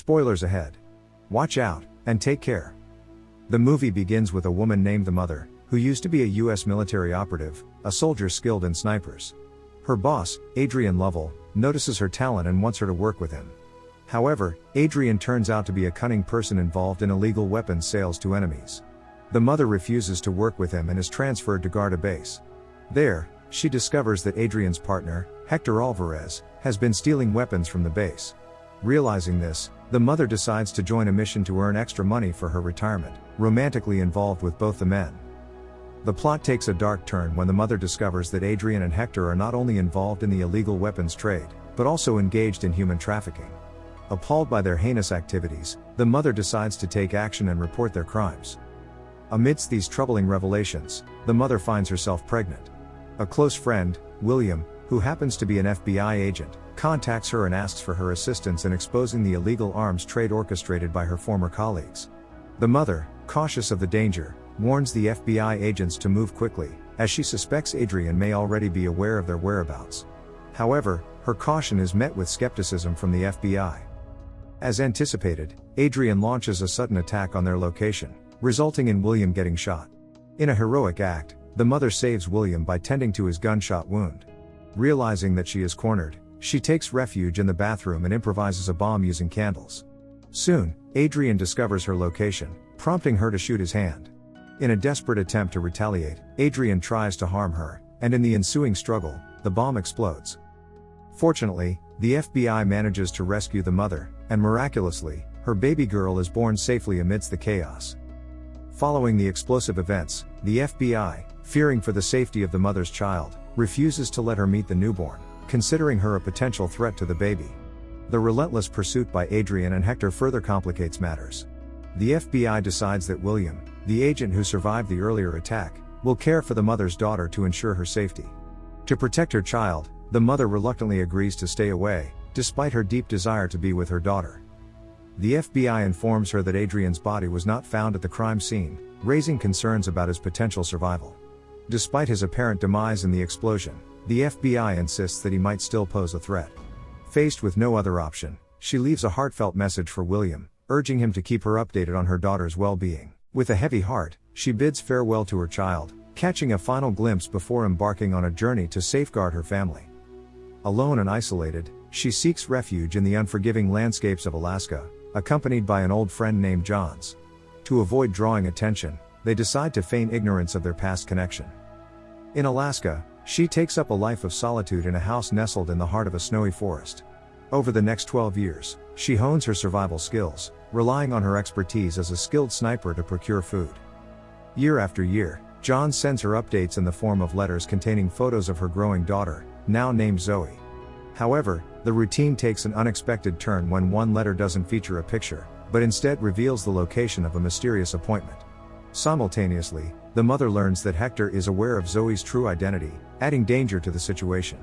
Spoilers ahead. Watch out, and take care. The movie begins with a woman named the Mother, who used to be a US military operative, a soldier skilled in snipers. Her boss, Adrian Lovell, notices her talent and wants her to work with him. However, Adrian turns out to be a cunning person involved in illegal weapons sales to enemies. The Mother refuses to work with him and is transferred to guard a base. There, she discovers that Adrian's partner, Hector Alvarez, has been stealing weapons from the base. Realizing this, the Mother decides to join a mission to earn extra money for her retirement, romantically involved with both the men. The plot takes a dark turn when the Mother discovers that Adrian and Hector are not only involved in the illegal weapons trade, but also engaged in human trafficking. Appalled by their heinous activities, the Mother decides to take action and report their crimes. Amidst these troubling revelations, the Mother finds herself pregnant. A close friend, William, who happens to be an FBI agent, contacts her and asks for her assistance in exposing the illegal arms trade orchestrated by her former colleagues. The Mother, cautious of the danger, warns the FBI agents to move quickly, as she suspects Adrian may already be aware of their whereabouts. However, her caution is met with skepticism from the FBI. As anticipated, Adrian launches a sudden attack on their location, resulting in William getting shot. In a heroic act, the Mother saves William by tending to his gunshot wound. Realizing that she is cornered, she takes refuge in the bathroom and improvises a bomb using candles. Soon, Adrian discovers her location, prompting her to shoot his hand. In a desperate attempt to retaliate, Adrian tries to harm her, and in the ensuing struggle, the bomb explodes. Fortunately, the FBI manages to rescue the Mother, and miraculously, her baby girl is born safely amidst the chaos. Following the explosive events, the FBI, fearing for the safety of the Mother's child, refuses to let her meet the newborn, considering her a potential threat to the baby. The relentless pursuit by Adrian and Hector further complicates matters. The FBI decides that William, the agent who survived the earlier attack, will care for the Mother's daughter to ensure her safety. To protect her child, the Mother reluctantly agrees to stay away, despite her deep desire to be with her daughter. The FBI informs her that Adrian's body was not found at the crime scene, raising concerns about his potential survival. Despite his apparent demise in the explosion, the FBI insists that he might still pose a threat. Faced with no other option, she leaves a heartfelt message for William, urging him to keep her updated on her daughter's well-being. With a heavy heart, she bids farewell to her child, catching a final glimpse before embarking on a journey to safeguard her family. Alone and isolated, she seeks refuge in the unforgiving landscapes of Alaska, accompanied by an old friend named Johns. To avoid drawing attention, they decide to feign ignorance of their past connection. In Alaska, she takes up a life of solitude in a house nestled in the heart of a snowy forest. Over the next 12 years, she hones her survival skills, relying on her expertise as a skilled sniper to procure food. Year after year, John sends her updates in the form of letters containing photos of her growing daughter, now named Zoe. However, the routine takes an unexpected turn when one letter doesn't feature a picture, but instead reveals the location of a mysterious appointment. Simultaneously, the Mother learns that Hector is aware of Zoe's true identity, adding danger to the situation.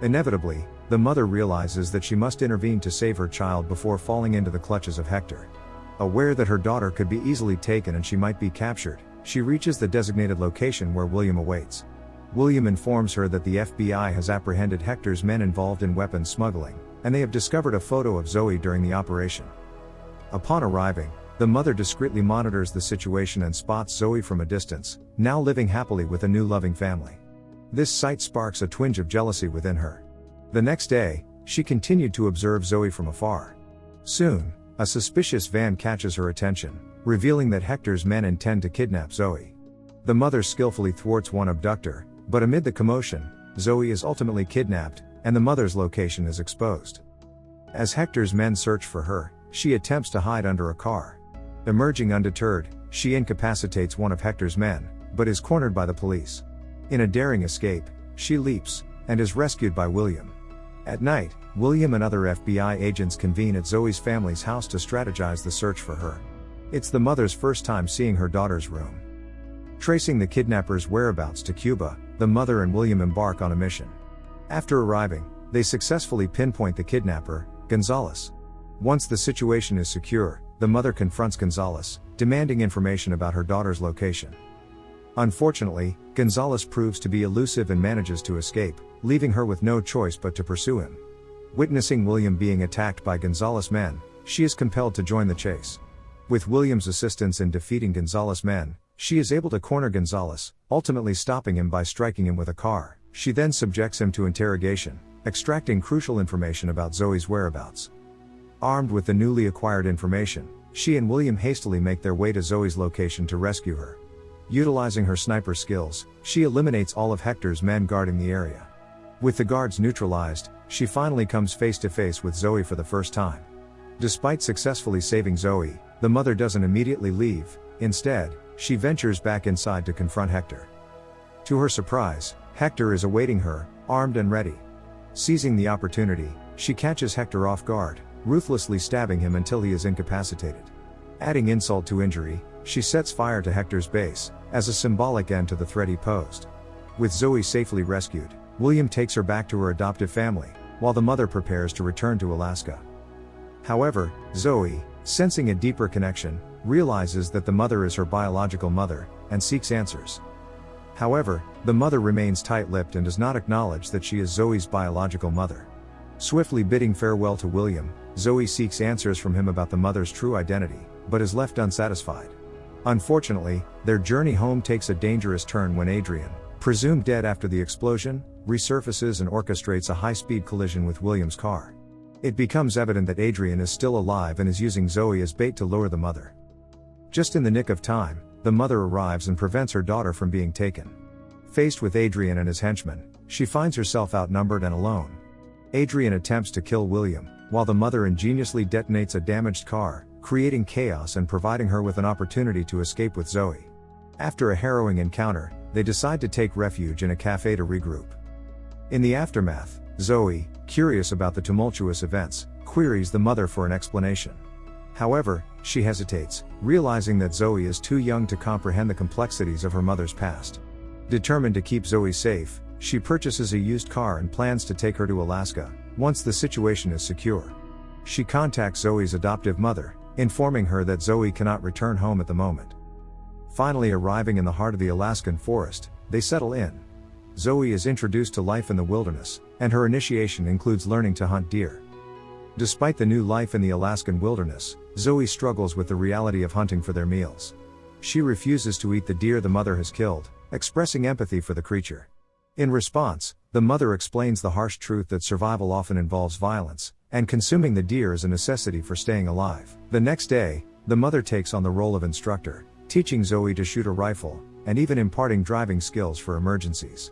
Inevitably, the Mother realizes that she must intervene to save her child before falling into the clutches of Hector. Aware that her daughter could be easily taken and she might be captured, she reaches the designated location where William awaits. William informs her that the FBI has apprehended Hector's men involved in weapons smuggling, and they have discovered a photo of Zoe during the operation. Upon arriving, the Mother discreetly monitors the situation and spots Zoe from a distance, now living happily with a new loving family. This sight sparks a twinge of jealousy within her. The next day, she continued to observe Zoe from afar. Soon, a suspicious van catches her attention, revealing that Hector's men intend to kidnap Zoe. The Mother skillfully thwarts one abductor, but amid the commotion, Zoe is ultimately kidnapped, and the Mother's location is exposed. As Hector's men search for her, she attempts to hide under a car. Emerging undeterred, she incapacitates one of Hector's men, but is cornered by the police. In a daring escape, she leaps, and is rescued by William. At night, William and other FBI agents convene at Zoe's family's house to strategize the search for her. It's the Mother's first time seeing her daughter's room. Tracing the kidnapper's whereabouts to Cuba, the Mother and William embark on a mission. After arriving, they successfully pinpoint the kidnapper, Gonzalez. Once the situation is secure, the Mother confronts Gonzalez, demanding information about her daughter's location. Unfortunately, Gonzalez proves to be elusive and manages to escape, leaving her with no choice but to pursue him. Witnessing William being attacked by Gonzalez's men, she is compelled to join the chase. With William's assistance in defeating Gonzalez's men, she is able to corner Gonzalez, ultimately stopping him by striking him with a car. She then subjects him to interrogation, extracting crucial information about Zoe's whereabouts. Armed with the newly acquired information, she and William hastily make their way to Zoe's location to rescue her. Utilizing her sniper skills, she eliminates all of Hector's men guarding the area. With the guards neutralized, she finally comes face to face with Zoe for the first time. Despite successfully saving Zoe, the mother doesn't immediately leave. Instead, she ventures back inside to confront Hector. To her surprise, Hector is awaiting her, armed and ready. Seizing the opportunity, she catches Hector off guard, ruthlessly stabbing him until he is incapacitated. Adding insult to injury, she sets fire to Hector's base, as a symbolic end to the threat he posed. With Zoe safely rescued, William takes her back to her adoptive family, while the mother prepares to return to Alaska. However, Zoe, sensing a deeper connection, realizes that the mother is her biological mother, and seeks answers. However, the mother remains tight-lipped and does not acknowledge that she is Zoe's biological mother. Swiftly bidding farewell to William, Zoe seeks answers from him about the mother's true identity, but is left unsatisfied. Unfortunately, their journey home takes a dangerous turn when Adrian, presumed dead after the explosion, resurfaces and orchestrates a high-speed collision with William's car. It becomes evident that Adrian is still alive and is using Zoe as bait to lure the mother. Just in the nick of time, the mother arrives and prevents her daughter from being taken. Faced with Adrian and his henchmen, she finds herself outnumbered and alone. Adrian attempts to kill William, while the mother ingeniously detonates a damaged car, creating chaos and providing her with an opportunity to escape with Zoe. After a harrowing encounter, they decide to take refuge in a cafe to regroup. In the aftermath, Zoe, curious about the tumultuous events, queries the mother for an explanation. However, she hesitates, realizing that Zoe is too young to comprehend the complexities of her mother's past. Determined to keep Zoe safe, she purchases a used car and plans to take her to Alaska, once the situation is secure. She contacts Zoe's adoptive mother, informing her that Zoe cannot return home at the moment. Finally arriving in the heart of the Alaskan forest, they settle in. Zoe is introduced to life in the wilderness, and her initiation includes learning to hunt deer. Despite the new life in the Alaskan wilderness, Zoe struggles with the reality of hunting for their meals. She refuses to eat the deer the mother has killed, expressing empathy for the creature. In response, the mother explains the harsh truth that survival often involves violence, and consuming the deer is a necessity for staying alive. The next day, the mother takes on the role of instructor, teaching Zoe to shoot a rifle, and even imparting driving skills for emergencies.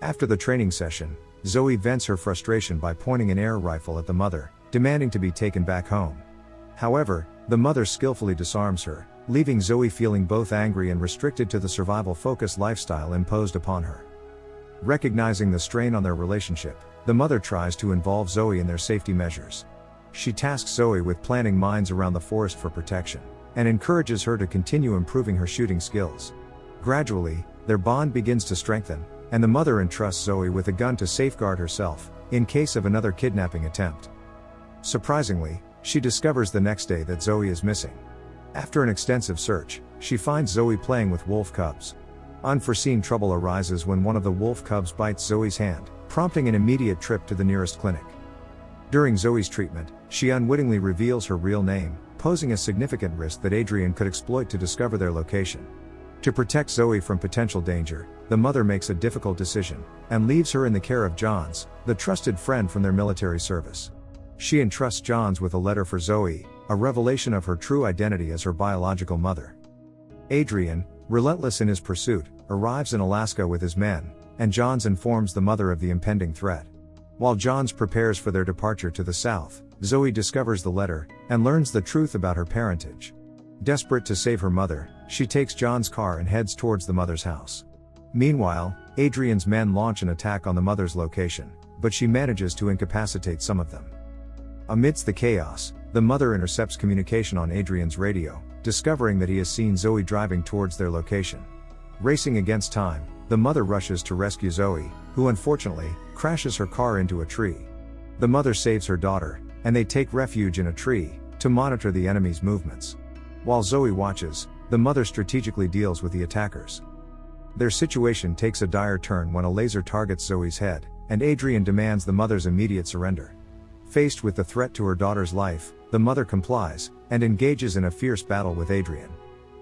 After the training session, Zoe vents her frustration by pointing an air rifle at the mother, demanding to be taken back home. However, the mother skillfully disarms her, leaving Zoe feeling both angry and restricted to the survival-focused lifestyle imposed upon her. Recognizing the strain on their relationship, the mother tries to involve Zoe in their safety measures. She tasks Zoe with planting mines around the forest for protection, and encourages her to continue improving her shooting skills. Gradually, their bond begins to strengthen, and the mother entrusts Zoe with a gun to safeguard herself, in case of another kidnapping attempt. Surprisingly, she discovers the next day that Zoe is missing. After an extensive search, she finds Zoe playing with wolf cubs. Unforeseen trouble arises when one of the wolf cubs bites Zoe's hand, prompting an immediate trip to the nearest clinic. During Zoe's treatment, she unwittingly reveals her real name, posing a significant risk that Adrian could exploit to discover their location. To protect Zoe from potential danger, the mother makes a difficult decision, and leaves her in the care of Johns, the trusted friend from their military service. She entrusts Johns with a letter for Zoe, a revelation of her true identity as her biological mother. Adrian, relentless in his pursuit, arrives in Alaska with his men, and Johns informs the mother of the impending threat. While Johns prepares for their departure to the south, Zoe discovers the letter, and learns the truth about her parentage. Desperate to save her mother, she takes John's car and heads towards the mother's house. Meanwhile, Adrian's men launch an attack on the mother's location, but she manages to incapacitate some of them. Amidst the chaos, the mother intercepts communication on Adrian's radio, discovering that he has seen Zoe driving towards their location. Racing against time, the mother rushes to rescue Zoe, who unfortunately, crashes her car into a tree. The mother saves her daughter, and they take refuge in a tree, to monitor the enemy's movements. While Zoe watches, the mother strategically deals with the attackers. Their situation takes a dire turn when a laser targets Zoe's head, and Adrian demands the mother's immediate surrender. Faced with the threat to her daughter's life, The mother complies, and engages in a fierce battle with Adrian.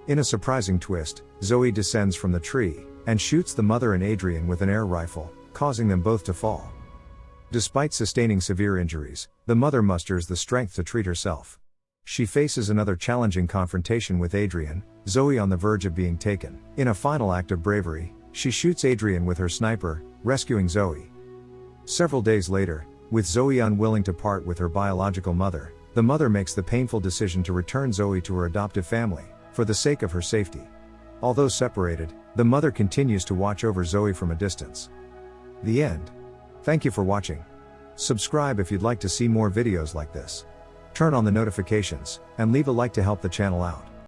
In a surprising twist, Zoe descends from the tree, and shoots the mother and Adrian with an air rifle, causing them both to fall. Despite sustaining severe injuries, the mother musters the strength to treat herself. She faces another challenging confrontation with Adrian, Zoe on the verge of being taken. In a final act of bravery, she shoots Adrian with her sniper, rescuing Zoe. Several days later, with Zoe unwilling to part with her biological mother, the mother makes the painful decision to return Zoe to her adoptive family, for the sake of her safety. Although separated, the mother continues to watch over Zoe from a distance. The end. Thank you for watching. Subscribe if you'd like to see more videos like this. Turn on the notifications, and leave a like to help the channel out.